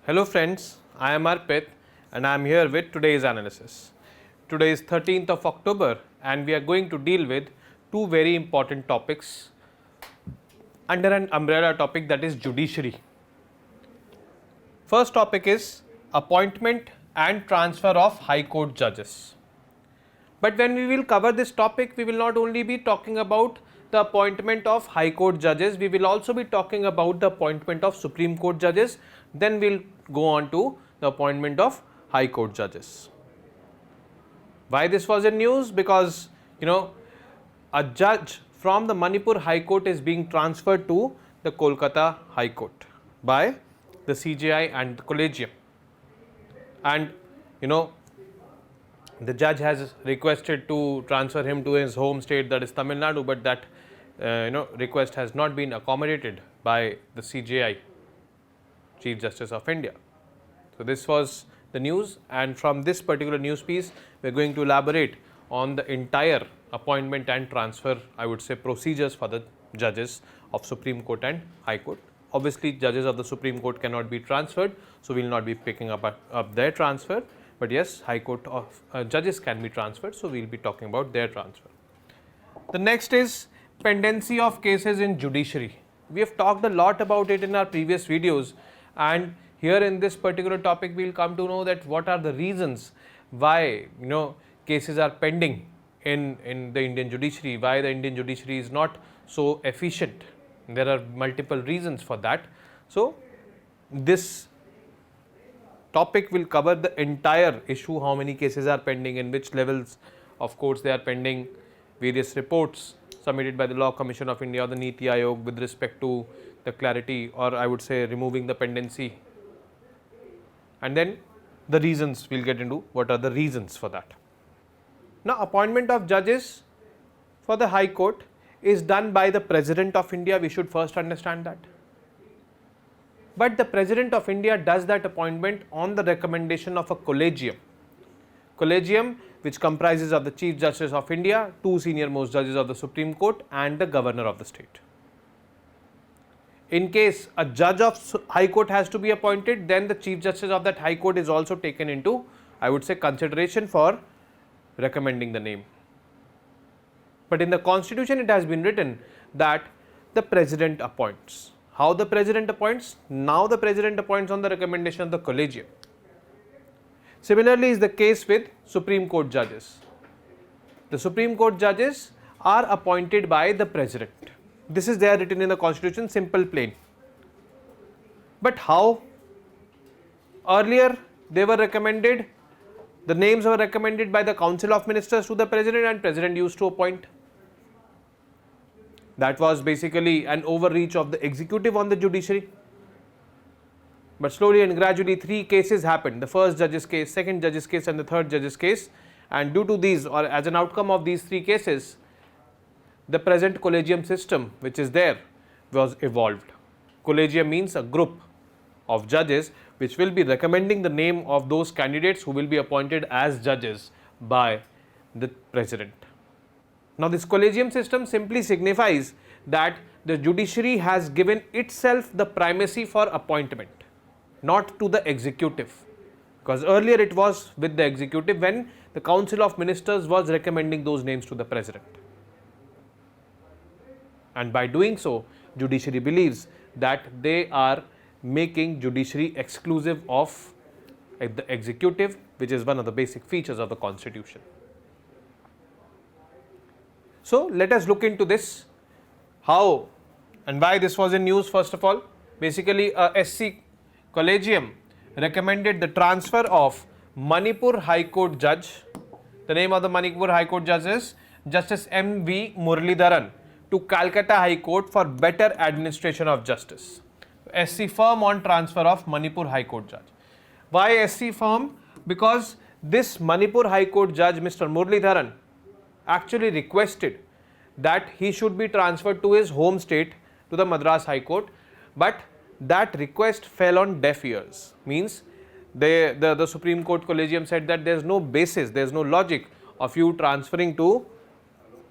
Hello friends, I am Arpit and I am here with today's analysis. Today is 13th of October and we are going to deal with two very important topics under an umbrella topic, that is judiciary. First topic is appointment and transfer of High Court judges. But when we will cover this topic, we will not only be talking about the appointment of High Court judges, we will also be talking about the appointment of Supreme Court judges. Then we will go on to the appointment of High Court judges. Why this was in news? Because a judge from the Manipur High Court is being transferred to the Kolkata High Court by the CJI and the Collegium. And the judge has requested to transfer him to his home state, that is Tamil Nadu, but that request has not been accommodated by the CJI, Chief Justice of India. So this was the news, and from this particular news piece we are going to elaborate on the entire appointment and transfer, I would say, procedures for the judges of Supreme Court and High Court. Obviously judges of the Supreme Court cannot be transferred, so we will not be picking up their transfer, but yes, High Court of judges can be transferred, so we will be talking about their transfer. The next is pendency of cases in judiciary. We have talked a lot about it in our previous videos, and here in this particular topic we will come to know that what are the reasons why cases are pending in the Indian judiciary, why the Indian judiciary is not so efficient. There are multiple reasons for that. So this topic will cover the entire issue, how many cases are pending, in which levels of courts they are pending, various reports submitted by the Law Commission of India or the Niti Aayog with respect to the clarity, or I would say removing the pendency, and then the reasons. We will get into what are the reasons for that. Now, appointment of judges for the High Court is done by the President of India. We should first understand that. But the President of India does that appointment on the recommendation of a collegium. Collegium which comprises of the Chief Justice of India, two senior most judges of the Supreme Court, and the Governor of the state. In case a judge of High Court has to be appointed, then the Chief Justice of that High Court is also taken into, I would say, consideration for recommending the name. But in the Constitution it has been written that the President appoints. How the President appoints? Now the President appoints on the recommendation of the collegium. Similarly is the case with Supreme Court judges. The Supreme Court judges are appointed by the President. This is there written in the Constitution, simple, plain. But how? Earlier they were recommended, the names were recommended by the Council of Ministers to the President, and President used to appoint. That was basically an overreach of the executive on the judiciary. But slowly and gradually three cases happened, the first judge's case, second judge's case, and the third judge's case, and due to these, or as an outcome of these three cases, the present collegium system which is there was evolved. Collegium means a group of judges which will be recommending the name of those candidates who will be appointed as judges by the President. Now this collegium system simply signifies that the judiciary has given itself the primacy for appointment, not to the executive, because earlier it was with the executive when the Council of Ministers was recommending those names to the President. And by doing so, judiciary believes that they are making judiciary exclusive of the executive, which is one of the basic features of the Constitution. So let us look into this, how and why this was in news. First of all, basically a SC collegium recommended the transfer of Manipur High Court judge. The name of the Manipur High Court judge is Justice M.V. Muralidharan to Calcutta High Court for better administration of justice. SC firm on transfer of Manipur High Court judge. Why SC firm? Because this Manipur High Court judge, Mr. Muralidharan, actually requested that he should be transferred to his home state, to the Madras High Court, but that request fell on deaf ears. Means the Supreme Court collegium said that there is no basis, there is no logic of you transferring to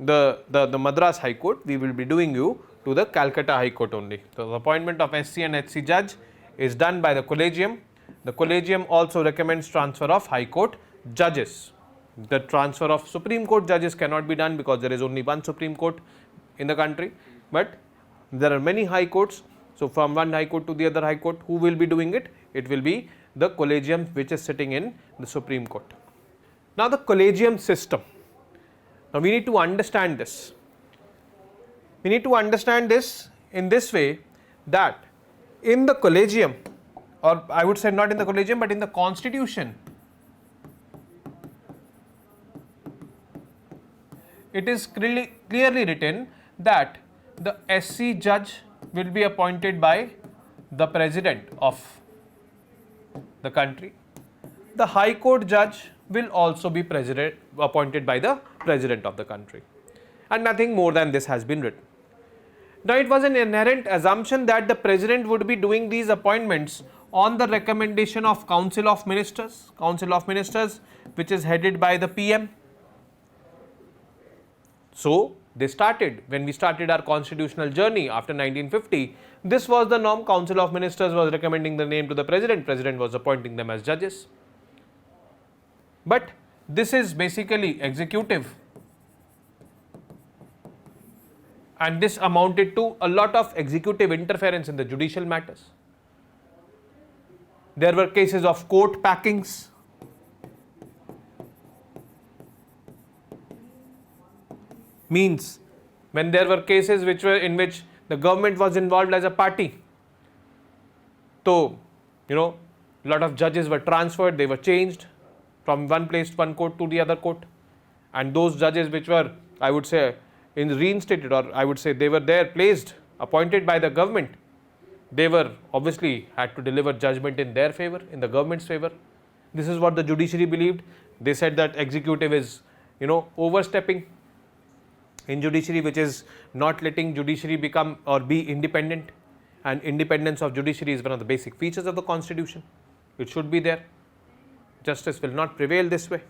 the Madras High Court. We will be doing you to the Calcutta High Court only. So, the appointment of SC and HC judge is done by the collegium. The collegium also recommends transfer of High Court judges. The transfer of Supreme Court judges cannot be done because there is only one Supreme Court in the country, but there are many High Courts. So, from one High Court to the other High Court, who will be doing it? It will be the collegium which is sitting in the Supreme Court. Now, the collegium system. Now, we need to understand this. We need to understand this in this way, that in the collegium, or I would say not in the collegium, but in the constitution, it is clearly written that the SC judge will be appointed by the president of the country. The High Court judge will also be appointed by the president of the country, and nothing more than this has been written. Now, it was an inherent assumption that the president would be doing these appointments on the recommendation of Council of Ministers, which is headed by the PM. So, they started, when we started our constitutional journey after 1950, this was the norm. Council of Ministers was recommending the name to the president was appointing them as judges. But this is basically executive, and this amounted to a lot of executive interference in the judicial matters. There were cases of court packings, means when there were cases in which the government was involved as a party. So, a lot of judges were transferred, they were changed from one place, one court to the other court, and those judges which were, I would say, reinstated, or I would say they were there placed, appointed by the government, they were obviously had to deliver judgment in their favor, in the government's favor. This is what the judiciary believed. They said that executive is, overstepping in judiciary, which is not letting judiciary become or be independent, and independence of judiciary is one of the basic features of the constitution. It should be there. Justice will not prevail this way.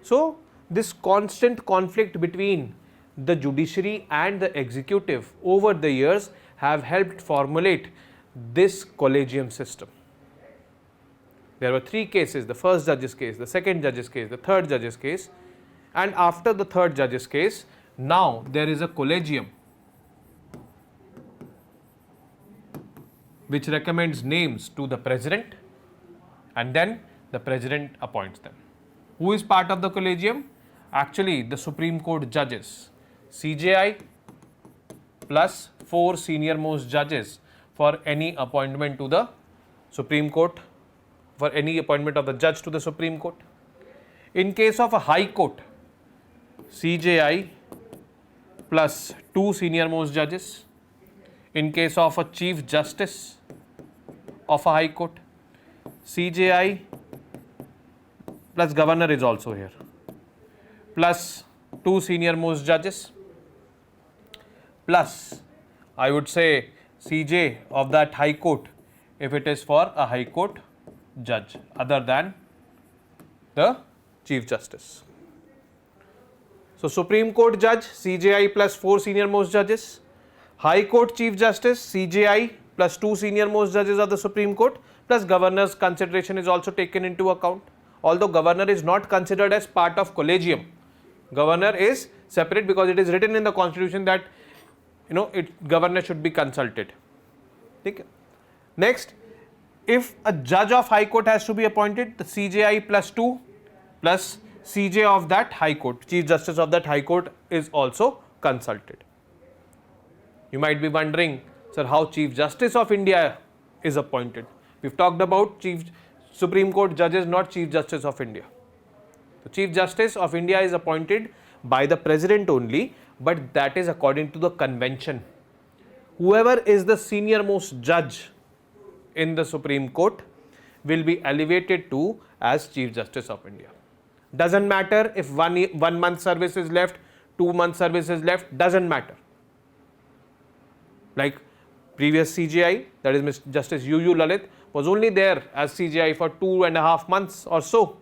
So, this constant conflict between the judiciary and the executive over the years have helped formulate this collegium system. There were three cases: the first judge's case, the second judge's case, the third judge's case, and after the third judge's case, now there is a collegium which recommends names to the president, and then the president appoints them. Who is part of the collegium? Actually, the Supreme Court judges, CJI plus 4 senior most judges for any appointment to the Supreme Court, for any appointment of the judge to the Supreme Court. In case of a High Court, CJI plus 2 senior most judges. In case of a Chief Justice of a High Court, CJI plus Governor is also here, plus 2 senior most judges, plus I would say CJ of that High Court if it is for a High Court judge other than the Chief Justice. So, Supreme Court judge, CJI plus 4 senior most judges, High Court Chief Justice, CJI plus 2 senior most judges of the Supreme Court, plus Governor's consideration is also taken into account. Although Governor is not considered as part of collegium, Governor is separate because it is written in the constitution that Governor should be consulted. Okay. Next, if a judge of High Court has to be appointed, the CJI plus 2 plus CJ of that High Court, Chief Justice of that High Court, is also consulted. You might be wondering, sir, how Chief Justice of India is appointed? We've talked about Supreme Court judges, not Chief Justice of India. The Chief Justice of India is appointed by the President only, but that is according to the convention. Whoever is the senior most judge in the Supreme Court will be elevated to as Chief Justice of India. Doesn't matter if 1 month service is left, 2 month service is left, doesn't matter. Like previous CJI, that is Mr. Justice UU Lalit, was only there as CJI for 2.5 months or so.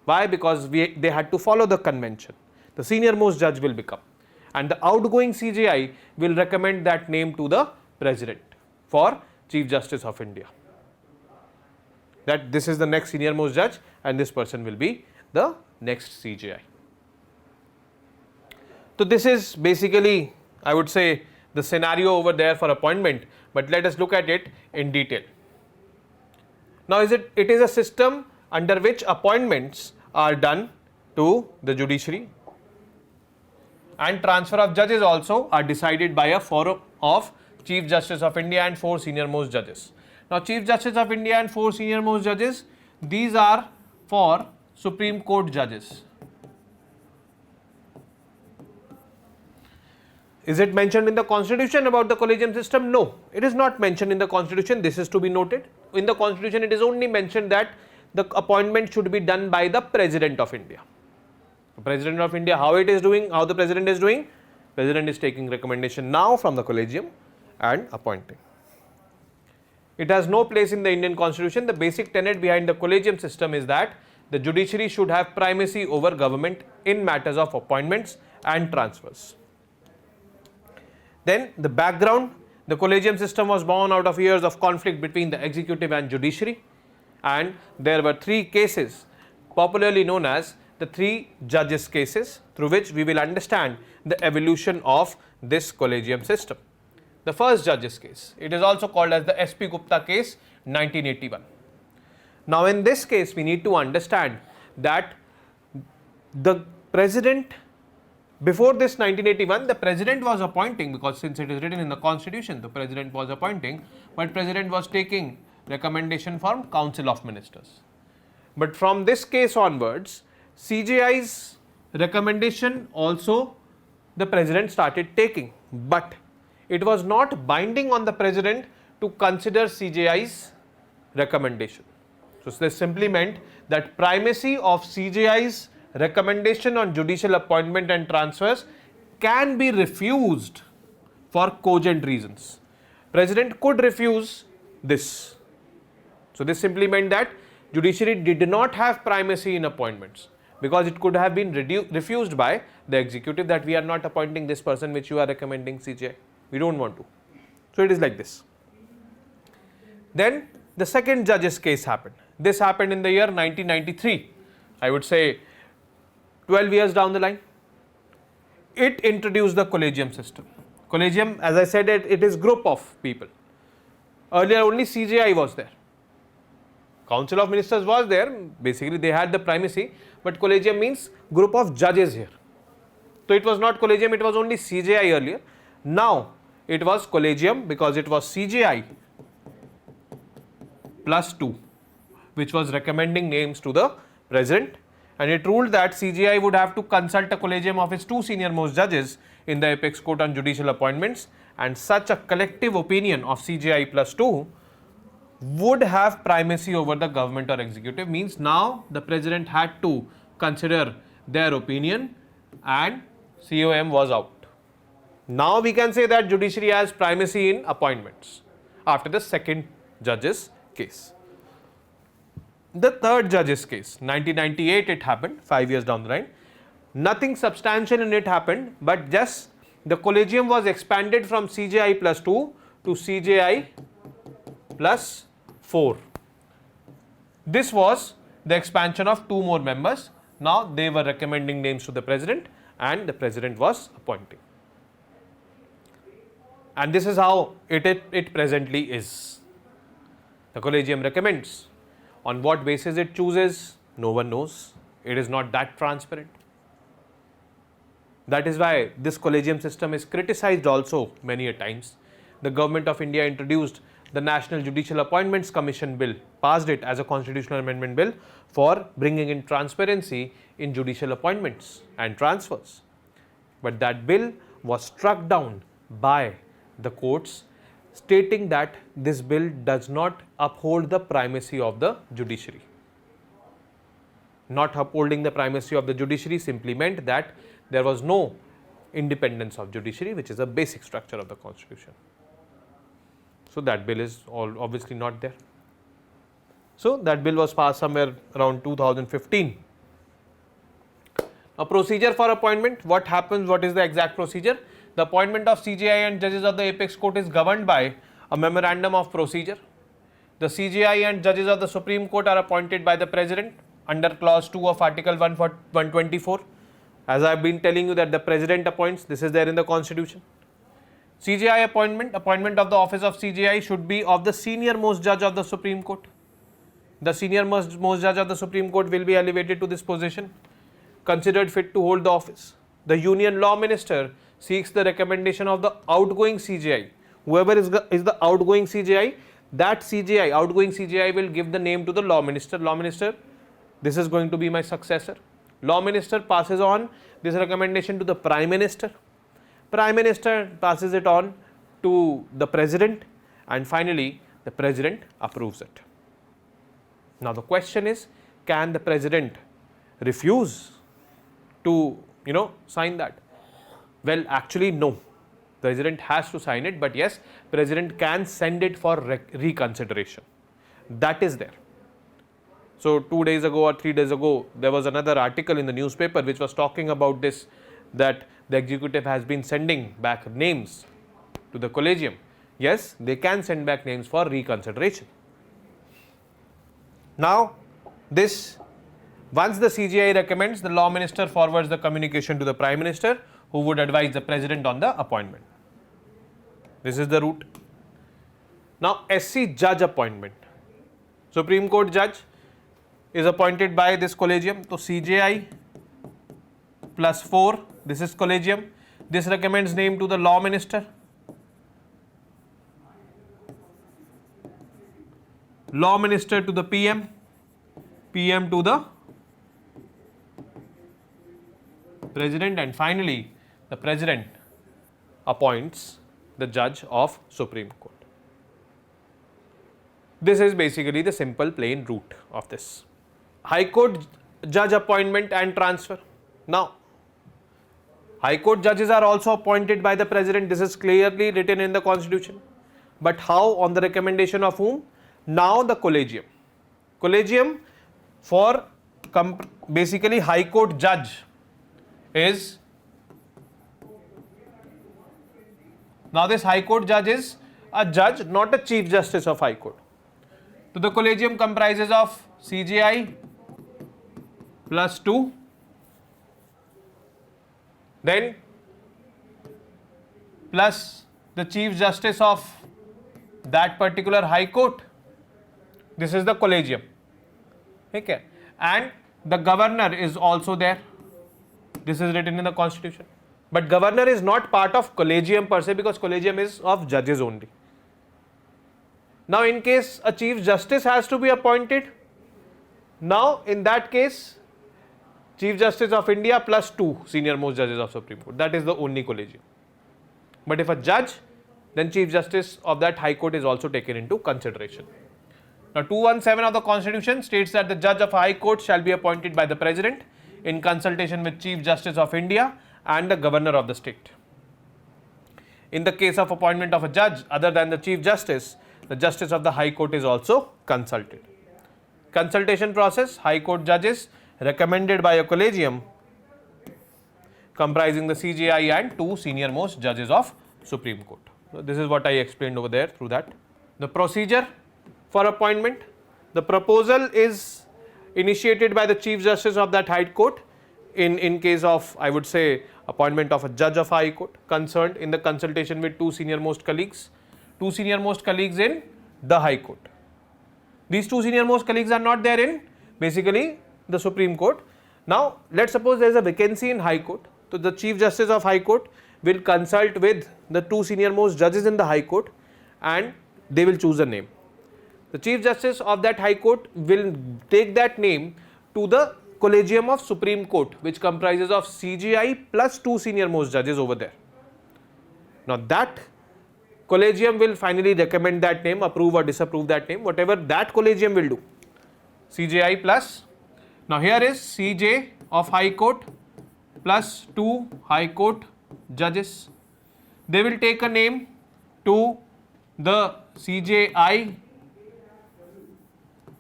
Why? Because they had to follow the convention. The senior most judge will become, and the outgoing CJI will recommend that name to the President for Chief Justice of India. that this is the next senior most judge and this person will be the next CJI. So this is basically, I would say, the scenario over there for appointment, but let us look at it in detail. Now it is a system under which appointments are done to the judiciary, and transfer of judges also are decided by a forum of Chief Justice of India and 4 senior most judges. Now Chief Justice of India and 4 senior most judges, these are for Supreme Court judges. Is it mentioned in the constitution about the collegium system? No, it is not mentioned in the constitution. This is to be noted. In the constitution, it is only mentioned that the appointment should be done by the President of India. The President of India, how it is doing, how the President is doing? President is taking recommendation now from the collegium and appointing. It has no place in the Indian constitution. The basic tenet behind the collegium system is that the judiciary should have primacy over government in matters of appointments and transfers. Then the background, the collegium system was born out of years of conflict between the executive and judiciary, and there were 3 cases popularly known as the 3 judges cases, through which we will understand the evolution of this collegium system. The first judges case, it is also called as the SP Gupta case 1981. Now in this case we need to understand that the President, before this 1981, the President was appointing, because since it is written in the constitution, the President was appointing, but President was taking recommendation from Council of Ministers. But from this case onwards, CJI's recommendation also the President started taking, but it was not binding on the President to consider CJI's recommendation. So this simply meant that primacy of CJI's recommendation on judicial appointment and transfers can be refused for cogent reasons. President could refuse this. So this simply meant that judiciary did not have primacy in appointments, because it could have been refused by the executive, that we are not appointing this person which you are recommending CJI. We don't want to. So it is like this. Then the second judges case happened. This happened in the year 1993. I would say 12 years down the line. It introduced the collegium system. Collegium, as I said, it is group of people. Earlier only CJI was there. Council of Ministers was there. Basically they had the primacy, but collegium means group of judges here. So it was not collegium, it was only CJI earlier. Now it was collegium because it was CJI plus 2, which was recommending names to the President, and it ruled that CJI would have to consult a collegium of its 2 senior most judges in the apex court on judicial appointments, and such a collective opinion of CJI plus 2 would have primacy over the government or executive. Means now the President had to consider their opinion and COM was out. Now we can say that judiciary has primacy in appointments after the second judges case. The third judges case, 1998 it happened, 5 years down the line. Nothing substantial in it happened, but just the collegium was expanded from CJI plus 2 to CJI plus 4. This was the expansion of 2 more members. Now they were recommending names to the President and the President was appointing. And this is how it presently is. The collegium recommends. On what basis it chooses, no one knows. It is not that transparent. That is why this collegium system is criticized also many a times. The Government of India introduced the National Judicial Appointments Commission Bill, passed it as a constitutional amendment bill for bringing in transparency in judicial appointments and transfers. But that bill was struck down by the courts, stating that this bill does not uphold the primacy of the judiciary. Not upholding the primacy of the judiciary simply meant that there was no independence of judiciary, which is a basic structure of the constitution. So that bill is obviously not there. So that bill was passed somewhere around 2015. A procedure for appointment, what happens, what is the exact procedure? The appointment of CJI and judges of the apex court is governed by a memorandum of procedure. The CJI and judges of the Supreme Court are appointed by the President under clause 2 of Article 124. As I have been telling you that the President appoints, this is there in the Constitution. CJI appointment of the office of CJI should be of the senior most judge of the Supreme Court. The senior most judge of the Supreme Court will be elevated to this position, considered fit to hold the office. The Union Law Minister seeks the recommendation of the outgoing CJI. Whoever is the outgoing CJI, that CJI, outgoing CJI will give the name to the Law Minister. Law Minister, this is going to be my successor. Law Minister passes on this recommendation to the Prime Minister. Prime Minister passes it on to the President, and finally the President approves it. Now the question is, can the President refuse to sign that? Well, actually no. President has to sign it, but yes, President can send it for reconsideration. That is there. So 2 days ago or 3 days ago, there was another article in the newspaper which was talking about this, that the executive has been sending back names to the collegium. Yes, they can send back names for reconsideration. Now, once the CJI recommends, the Law Minister forwards the communication to the Prime Minister, who would advise the President on the appointment. This is the route. Now, SC judge appointment. Supreme Court judge is appointed by this collegium. So, CJI plus 4, this is collegium. This recommends name to the Law Minister. Law Minister to the PM, PM to the President, and finally the President appoints the judge of Supreme Court. This is basically the simple plain route of this. High Court judge appointment and transfer. Now, High Court judges are also appointed by the President. This is clearly written in the Constitution. But how? On the recommendation of whom? Now the collegium. Collegium for basically High Court judge is, now this High Court judge is a judge, not a Chief Justice of High Court. So the collegium comprises of CJI plus 2, then plus the Chief Justice of that particular High Court. This is the collegium. Okay. And the governor is also there. This is written in the Constitution. But governor is not part of collegium per se, because collegium is of judges only. Now, in case a Chief Justice has to be appointed, now in that case, Chief Justice of India plus 2 senior most judges of Supreme Court. That is the only collegium. But if a judge, then Chief Justice of that High Court is also taken into consideration. Now, 217 of the Constitution states that the judge of High Court shall be appointed by the President in consultation with Chief Justice of India and the Governor of the state. In the case of appointment of a judge other than the Chief Justice, the Justice of the High Court is also consulted. Consultation process: High Court judges recommended by a collegium comprising the CJI and 2 senior most judges of Supreme Court. So this is what I explained over there through that. The procedure for appointment: the proposal is initiated by the Chief Justice of that High Court in case of, I would say, appointment of a judge of High Court concerned, in the consultation with 2 senior most colleagues. 2 senior most colleagues in the High Court. These 2 senior most colleagues are not there in basically the Supreme Court. Now, let's suppose there is a vacancy in High Court. So the Chief Justice of High Court will consult with the 2 senior most judges in the High Court, and they will choose a name. The Chief Justice of that High Court will take that name to the Collegium of Supreme Court, which comprises of CJI plus 2 senior most judges over there. Now that collegium will finally recommend that name, approve or disapprove that name, whatever that collegium will do. CJI plus, now here is CJ of High Court plus 2 High Court judges. They will take a name to the CJI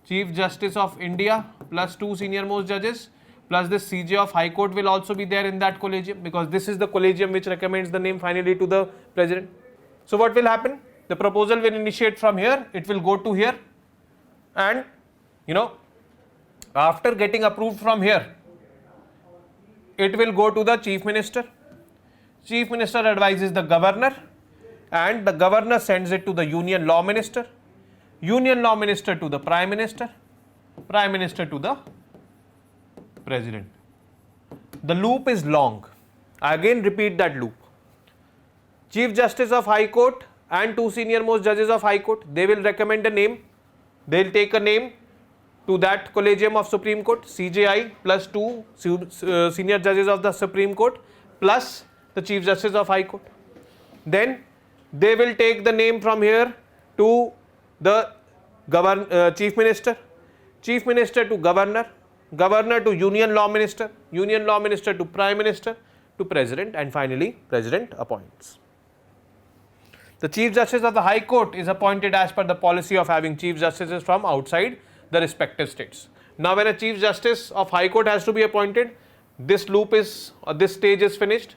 Chief Justice of India plus 2 senior most judges, plus this CJ of High Court will also be there in that collegium, because this is the collegium which recommends the name finally to the President. So what will happen? The proposal will initiate from here, it will go to here, and after getting approved from here, it will go to the Chief Minister. Chief Minister advises the Governor, and the Governor sends it to the Union Law Minister. Union Law Minister to the Prime Minister. Prime Minister to the President. The loop is long. I again repeat that loop. Chief Justice of High Court and two senior most judges of High Court, they will recommend a name. They will take a name to that collegium of Supreme Court, CJI plus two senior judges of the Supreme Court plus the Chief Justice of High Court. Then they will take the name from here to the Chief Minister, Chief Minister to Governor, Governor to Union Law Minister, Union Law Minister to Prime Minister, to President, and finally President appoints. The Chief Justice of the High Court is appointed as per the policy of having Chief Justices from outside the respective states. Now when a Chief Justice of High Court has to be appointed, this loop is, or this stage is finished,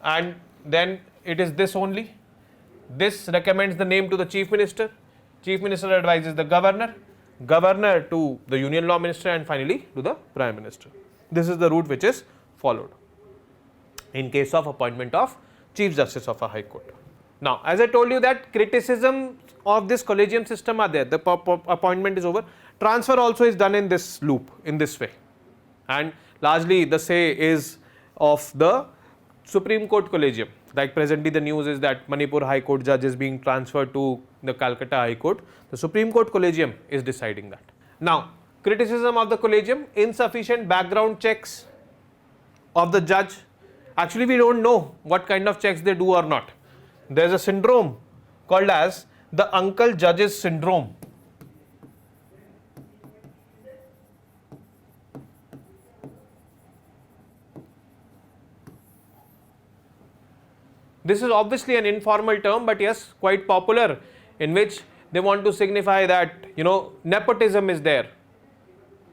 and then it is this only. This recommends the name to the Chief Minister, Chief Minister advises the Governor, Governor to the Union Law Minister, and finally to the Prime Minister. This is the route which is followed in case of appointment of Chief Justice of a High Court. Now, as I told you that criticism of this collegium system are there, the appointment is over. Transfer also is done in this loop, in this way, and largely the say is of the Supreme Court collegium. Like presently the news is that Manipur High Court judge is being transferred to the Calcutta High Court. The Supreme Court collegium is deciding that. Now, criticism of the collegium: insufficient background checks of the judge. Actually, we don't know what kind of checks they do or not. There is a syndrome called as the uncle judges syndrome. This is obviously an informal term, but yes, quite popular, in which they want to signify that nepotism is there.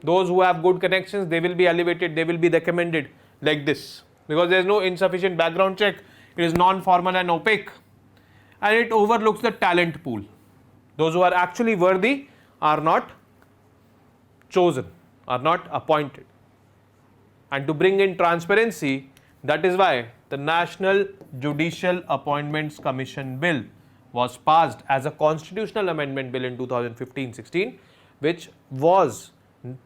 Those who have good connections, they will be elevated, they will be recommended like this, because there is no insufficient background check. It is non-formal and opaque, and it overlooks the talent pool. Those who are actually worthy are not chosen, are not appointed. And to bring in transparency, that is why the National Judicial Appointments Commission Bill was passed as a constitutional amendment bill in 2015-16, which was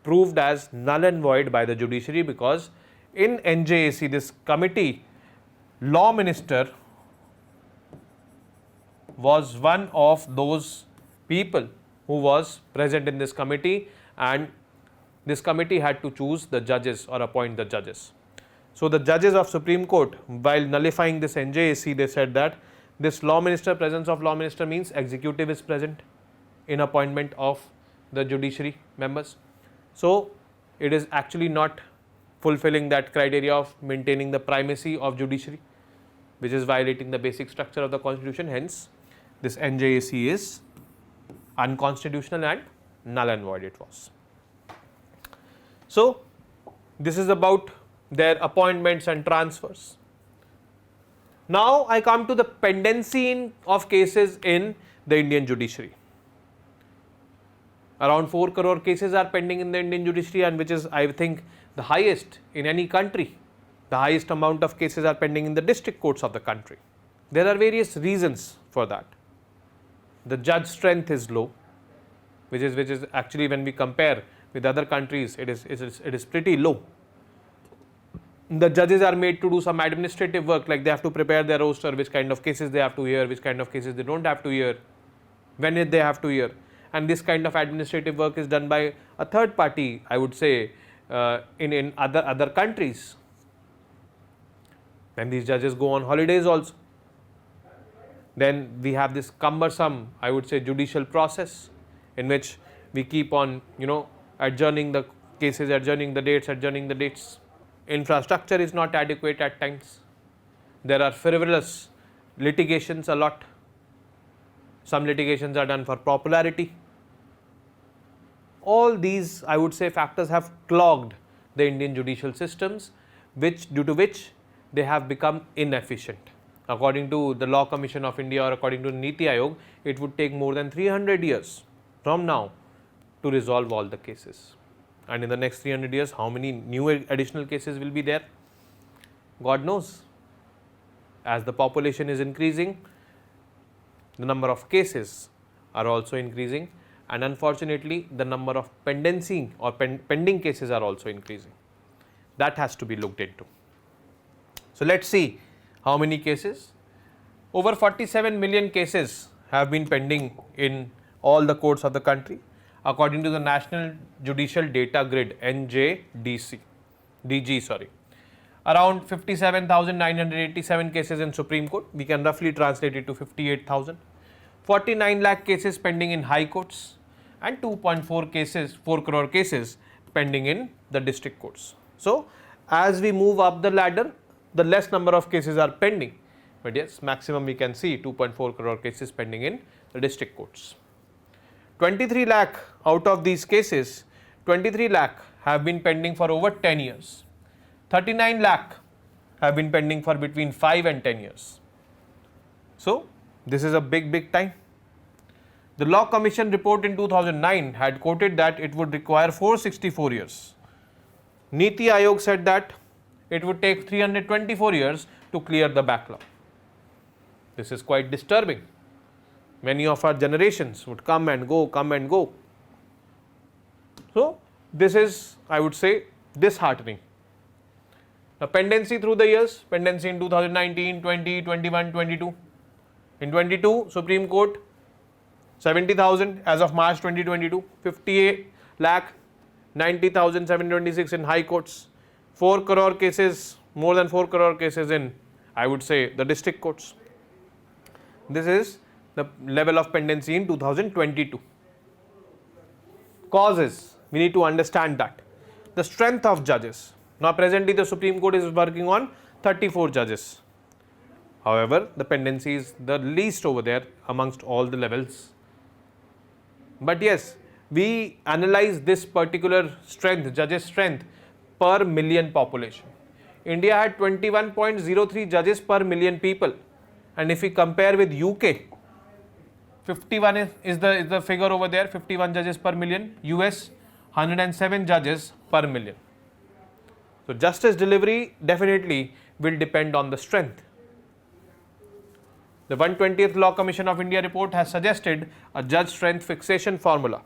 proved as null and void by the judiciary, because in NJAC, this committee, Law Minister was one of those people who was present in this committee, and this committee had to choose the judges or appoint the judges. So the judges of Supreme Court, while nullifying this NJAC, they said that this Law Minister, presence of Law Minister means executive is present in appointment of the judiciary members. So it is actually not fulfilling that criteria of maintaining the primacy of judiciary, which is violating the basic structure of the constitution. Hence, this NJAC is unconstitutional and null and void it was. So this is about their appointments and transfers. Now I come to the pendency of cases in the Indian judiciary. Around 4 crore cases are pending in the Indian judiciary, and which is, I think, the highest in any country. The highest amount of cases are pending in the district courts of the country. There are various reasons for that. The judge strength is low, which is actually, when we compare with other countries, it is pretty low. The judges are made to do some administrative work, like they have to prepare their roster, which kind of cases they have to hear, which kind of cases they don't have to hear, when they have to hear. And this kind of administrative work is done by a third party, I would say, in other countries. And these judges go on holidays also. Then we have this cumbersome, I would say, judicial process, in which we keep on, adjourning the cases, adjourning the dates. Infrastructure is not adequate at times. There are frivolous litigations a lot. Some litigations are done for popularity. All these, I would say, factors have clogged the Indian judicial systems, due to which they have become inefficient. According to the Law Commission of India, or according to Niti Aayog, it would take more than 300 years from now to resolve all the cases. And in the next 300 years, how many new additional cases will be there? God knows. As the population is increasing, the number of cases are also increasing, and unfortunately the number of pendency or pending cases are also increasing. That has to be looked into. So let's see how many cases. Over 47 million cases have been pending in all the courts of the country according to the National Judicial Data Grid NJDC DG. Around 57,987 cases in Supreme Court. We can roughly translate it to 58,000. 49 lakh cases pending in high courts and 2.4 crore cases pending in the district courts. So as we move up the ladder, the less number of cases are pending, but yes, maximum we can see 2.4 crore cases pending in the district courts. 23 lakh out of these cases, 23 lakh have been pending for over 10 years. 39 lakh have been pending for between 5 and 10 years. So this is a big time. The Law Commission report in 2009 had quoted that it would require 464 years. Niti Aayog said that it would take 324 years to clear the backlog. This is quite disturbing. Many of our generations would come and go. So this is, I would say, disheartening. The pendency through the years, pendency in 2019, 20, 21, 22. In 22, Supreme Court 70,000 as of March 2022, 58 lakh 90,726 in high courts, 4 crore cases, more than 4 crore cases in, I would say, the district courts. This is the level of pendency in 2022. Causes, we need to understand that. The strength of judges. Now presently the Supreme Court is working on 34 judges. However, the pendency is the least over there amongst all the levels. But yes, we analyze this particular strength, judges' strength per million population. India had 21.03 judges per million people, and if we compare with UK, 51 is the figure over there, 51 judges per million, US 107 judges per million. So justice delivery definitely will depend on the strength. The 120th Law Commission of India report has suggested a judge strength fixation formula.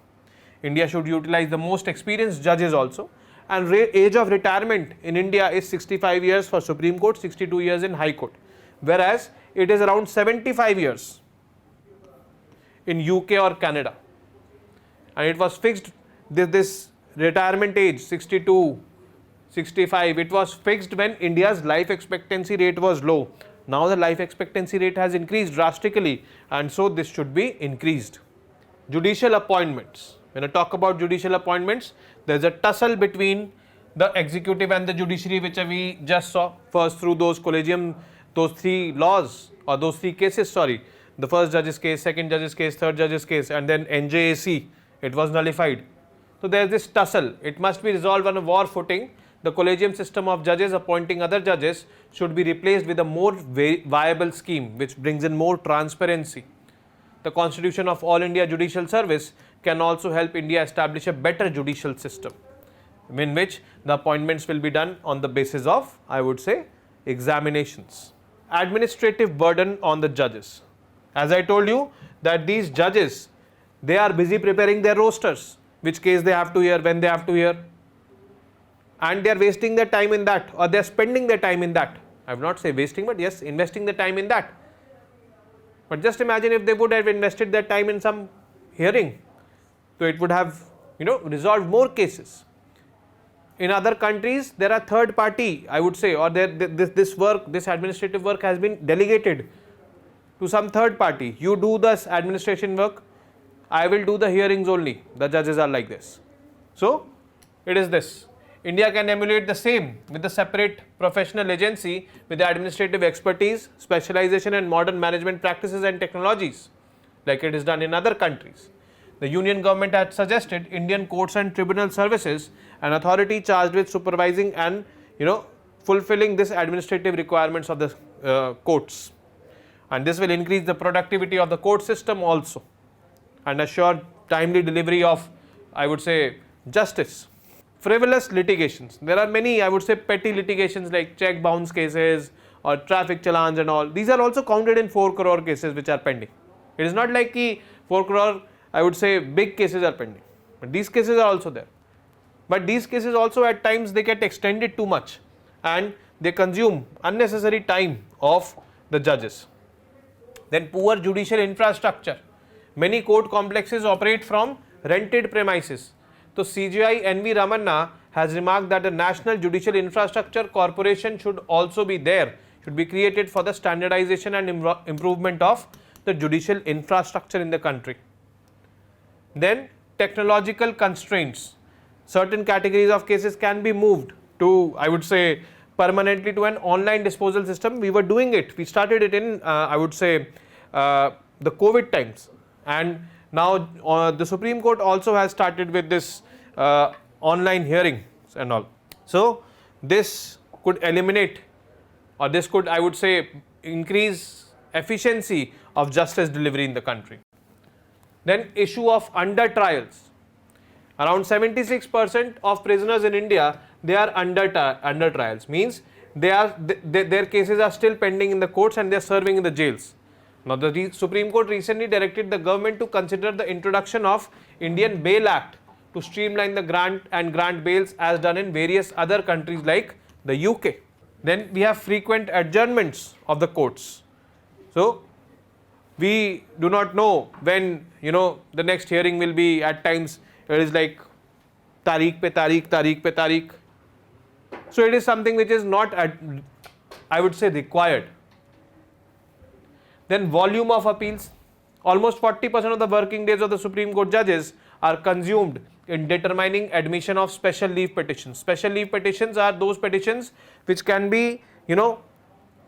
India should utilize the most experienced judges also, and age of retirement in India is 65 years for Supreme Court, 62 years in High Court, whereas it is around 75 years in UK or Canada, and it was fixed, this retirement age 62, 65, it was fixed when India's life expectancy rate was low. Now the life expectancy rate has increased drastically, and so this should be increased. Judicial appointments. When I talk about judicial appointments, there is a tussle between the executive and the judiciary, which we just saw first through those collegium, those three laws or those three cases, the first judge's case, second judge's case, third judge's case, and then NJAC, it was nullified. So there is this tussle, it must be resolved on a war footing. The collegium system of judges appointing other judges should be replaced with a more viable scheme which brings in more transparency. The Constitution of All India Judicial Service can also help India establish a better judicial system in which the appointments will be done on the basis of, I would say, examinations. Administrative burden on the judges. As I told you that these judges, they are busy preparing their rosters, which case they have to hear, when they have to hear, and they are wasting their time in that, or they are spending their time in that. I would not say wasting, but yes, investing the time in that. But just imagine if they would have invested their time in some hearing, so it would have, resolved more cases. In other countries, there are third party, I would say, or this administrative work has been delegated to some third party. You do this administration work, I will do the hearings only. The judges are like this. So it is this. India can emulate the same with a separate professional agency with the administrative expertise, specialization and modern management practices and technologies, like it is done in other countries. The Union government had suggested Indian Courts and Tribunal Services, an authority charged with supervising and fulfilling this administrative requirements of the courts, and this will increase the productivity of the court system also and assure timely delivery of, I would say, justice. Frivolous litigations. There are many, I would say, petty litigations like check bounce cases or traffic challans and all. These are also counted in 4 crore cases which are pending. It is not like 4 crore, I would say, big cases are pending, but these cases are also there. But these cases also at times they get extended too much and they consume unnecessary time of the judges. Then poor judicial infrastructure. Many court complexes operate from rented premises. So CJI N.V. Ramanna has remarked that the National Judicial Infrastructure Corporation should also be there, should be created for the standardization and improvement of the judicial infrastructure in the country. Then technological constraints. Certain categories of cases can be moved to, I would say, permanently to an online disposal system. We were doing it. We started it in, I would say, the COVID times, and now the Supreme Court also has started with this online hearings and all. So this could eliminate, or this could, I would say, increase efficiency of justice delivery in the country. Then issue of under trials. Around 76% of prisoners in India, they are under trials, means their cases are still pending in the courts and they are serving in the jails. Now the Supreme Court recently directed the government to consider the introduction of Indian Bail Act to streamline the grant bails as done in various other countries like the UK. Then we have frequent adjournments of the courts. So we do not know when the next hearing will be. At times it is like tariq pe tariq. So it is something which is not, I would say, required. Then volume of appeals. Almost 40% of the working days of the Supreme Court judges are consumed in determining admission of special leave petitions. Special leave petitions are those petitions which can be,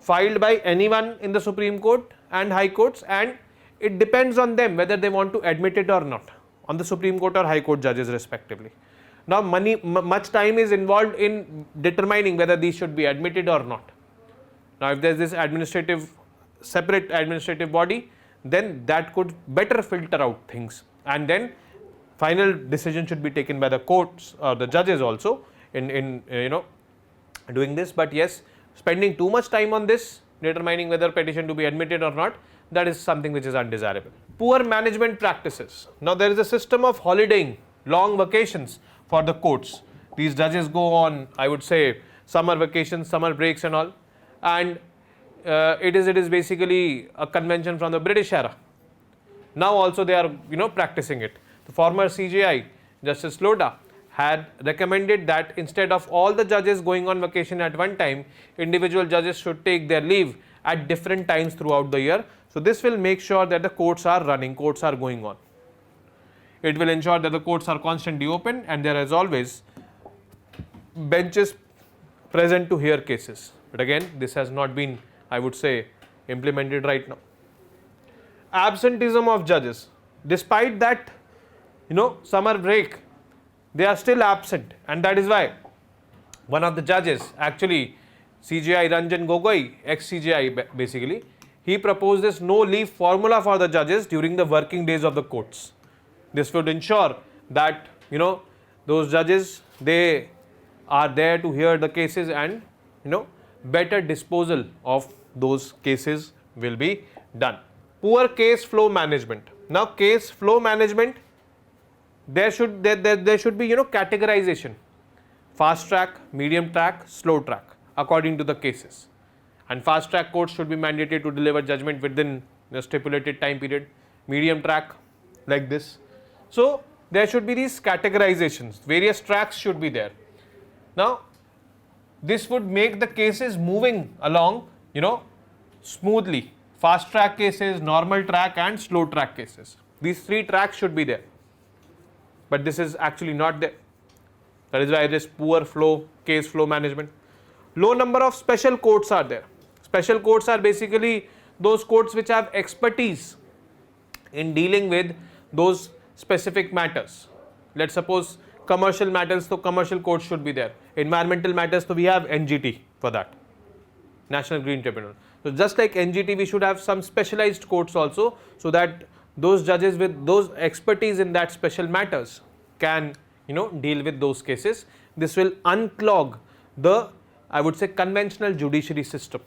filed by anyone in the Supreme Court and High Courts, and it depends on them whether they want to admit it or not, on the Supreme Court or High Court judges respectively. Now much time is involved in determining whether these should be admitted or not. Now if there is this separate administrative body, then that could better filter out things, and then final decision should be taken by the courts or the judges also in doing this. But yes, spending too much time on this, determining whether petition to be admitted or not, that is something which is undesirable. Poor management practices. Now there is a system of holidaying, long vacations for the courts. These judges go on, I would say, summer vacations, summer breaks and all, and it is basically a convention from the British era. Now also they are practicing it. The former CJI, Justice Lodha, had recommended that instead of all the judges going on vacation at one time, individual judges should take their leave at different times throughout the year. So this will make sure that the courts are running, courts are going on. It will ensure that the courts are constantly open and there is always benches present to hear cases. But again, this has not been, I would say, implemented right now. Absenteeism of judges. Despite that, summer break, they are still absent, and that is why one of the judges, actually CJI Ranjan Gogoi, ex-CJI basically, he proposed this no leave formula for the judges during the working days of the courts. This would ensure that those judges, they are there to hear the cases, and better disposal of those cases will be done. Poor case flow management. Now case flow management, there should be categorization: fast track, medium track, slow track according to the cases, and fast track courts should be mandated to deliver judgment within the stipulated time period, medium track like this. So there should be these categorizations, various tracks should be there. Now this would make the cases moving along smoothly. Fast track cases, normal track and slow track cases, these 3 tracks should be there, but this is actually not there. That is why it is poor case flow management. Low number of special courts are there. Special courts are basically those courts which have expertise in dealing with those specific matters. Let's suppose commercial matters, so commercial courts should be there. Environmental matters, so we have NGT for that, National Green Tribunal. So just like NGT, we should have some specialized courts also, so that those judges with those expertise in that special matters can deal with those cases. This will unclog the, I would say, conventional judiciary system.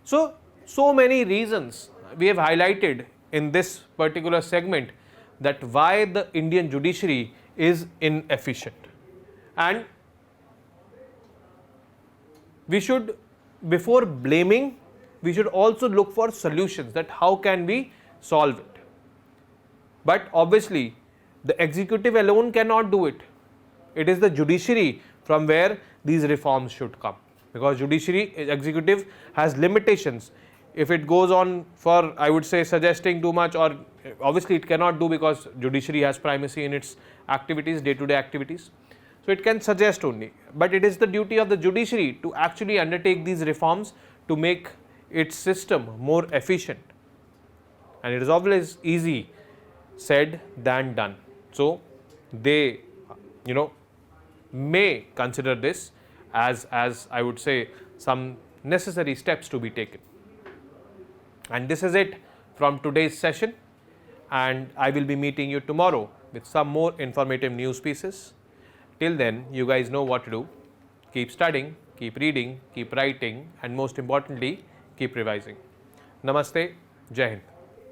So many reasons we have highlighted in this particular segment that why the Indian judiciary is inefficient, and we should, before blaming, we should also look for solutions, that how can we solve it. But obviously the executive alone cannot do it. It is the judiciary from where these reforms should come, because judiciary, executive has limitations. If it goes on for, I would say, suggesting too much, or obviously it cannot do because judiciary has primacy in its activities, day-to-day activities. So it can suggest only, but it is the duty of the judiciary to actually undertake these reforms to make its system more efficient. And it is always easy said than done. So they, may consider this as I would say, some necessary steps to be taken. And this is it from today's session, and I will be meeting you tomorrow with some more informative news pieces. Till then, you guys know what to do. Keep studying, keep reading, keep writing, and most importantly, keep revising. Namaste, Jai Hind.